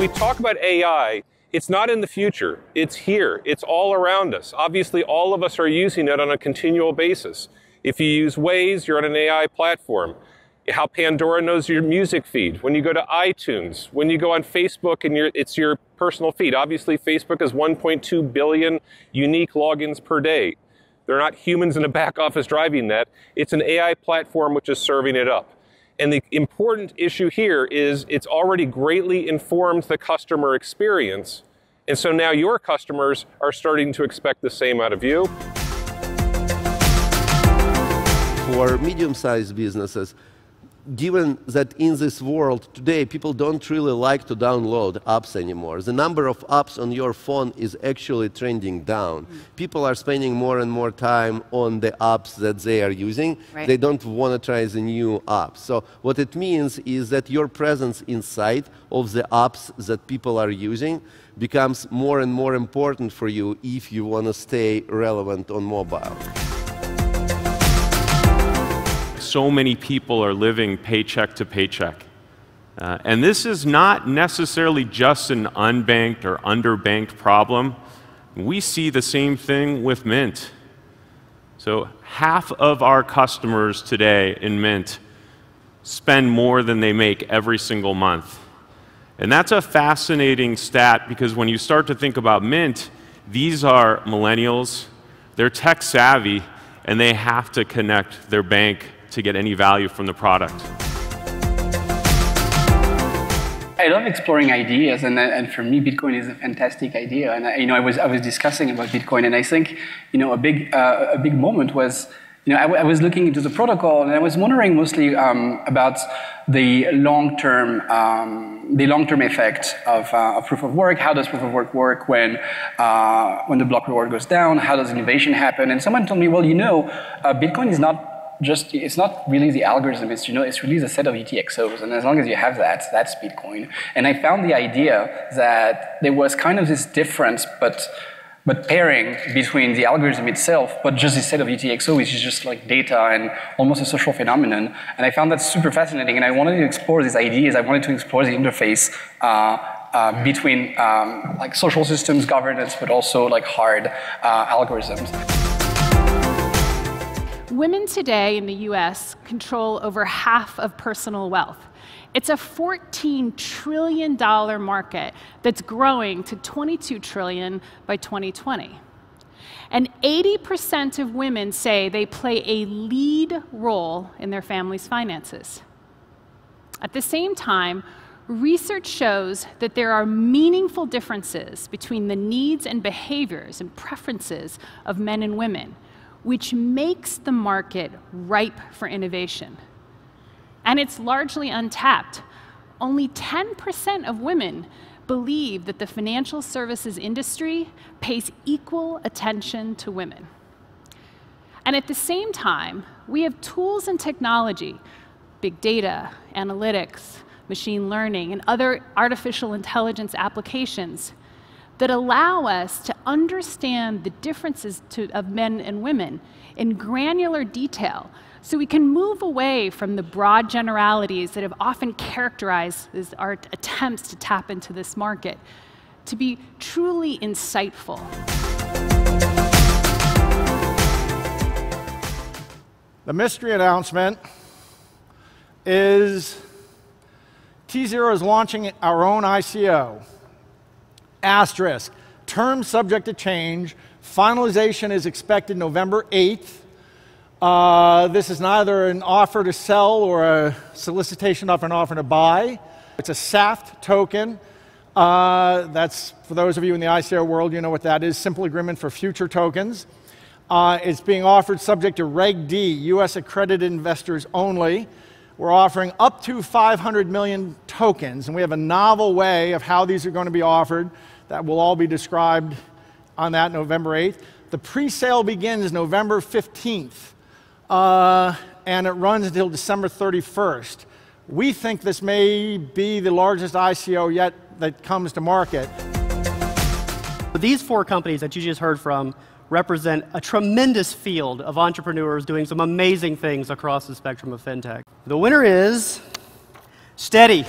we talk about AI, it's not in the future. It's here. It's all around us. Obviously, all of us are using it on a continual basis. If you use Waze, you're on an AI platform. How Pandora knows your music feed. When you go to iTunes, when you go on Facebook and it's your personal feed. Obviously, Facebook has 1.2 billion unique logins per day. They're not humans in a back office driving that. It's an AI platform which is serving it up. And the important issue here is it's already greatly informed the customer experience. And so now your customers are starting to expect the same out of you. For medium-sized businesses, given that in this world today people don't really like to download apps anymore, the number of apps on your phone is actually trending down. People are spending more and more time on the apps that they are using. Right. They don't want to try the new apps. So what it means is that your presence inside of the apps that people are using becomes more and more important for you if you want to stay relevant on mobile. So many people are living paycheck to paycheck. And this is not necessarily just an unbanked or underbanked problem. We see the same thing with Mint. So half of our customers today in Mint spend more than they make every single month. And that's a fascinating stat because when you start to think about Mint, these are millennials, they're tech savvy, and they have to connect their bank to get any value from the product. I love exploring ideas, and for me, Bitcoin is a fantastic idea. And I was discussing about Bitcoin, and I think a big moment was I was looking into the protocol, and I was wondering mostly about the long-term effect of proof of work. How does proof of work when the block reward goes down? How does innovation happen? And someone told me, well, Bitcoin is not it's not really the algorithm, it's really the set of UTXOs, and as long as you have that, that's Bitcoin. And I found the idea that there was kind of this difference, but pairing between the algorithm itself, but just this set of UTXO, which is just like data and almost a social phenomenon. And I found that super fascinating, and I wanted to explore these ideas. I wanted to explore the interface between like social systems, governance, but also like hard algorithms. Women today in the US control over half of personal wealth. It's a $14 trillion market that's growing to $22 trillion by 2020. And 80% of women say they play a lead role in their family's finances. At the same time, research shows that there are meaningful differences between the needs and behaviors and preferences of men and women, which makes the market ripe for innovation. And it's largely untapped. Only 10% of women believe that the financial services industry pays equal attention to women. And at the same time, we have tools and technology, big data, analytics, machine learning, and other artificial intelligence applications that allow us to understand the differences of men and women in granular detail, so we can move away from the broad generalities that have often characterized our attempts to tap into this market, to be truly insightful. The mystery announcement is T0 is launching our own ICO. Asterisk, terms subject to change. Finalization is expected November 8th. This is neither an offer to sell or a solicitation of an offer to buy. It's a SAFT token. That's, for those of you in the ICO world, you know what that is, simple agreement for future tokens. It's being offered subject to Reg D, US accredited investors only. We're offering up to 500 million tokens, and we have a novel way of how these are going to be offered that will all be described on that November 8th. The pre-sale begins November 15th, and it runs until December 31st. We think this may be the largest ICO yet that comes to market. These four companies that you just heard from represent a tremendous field of entrepreneurs doing some amazing things across the spectrum of fintech. The winner is Steady.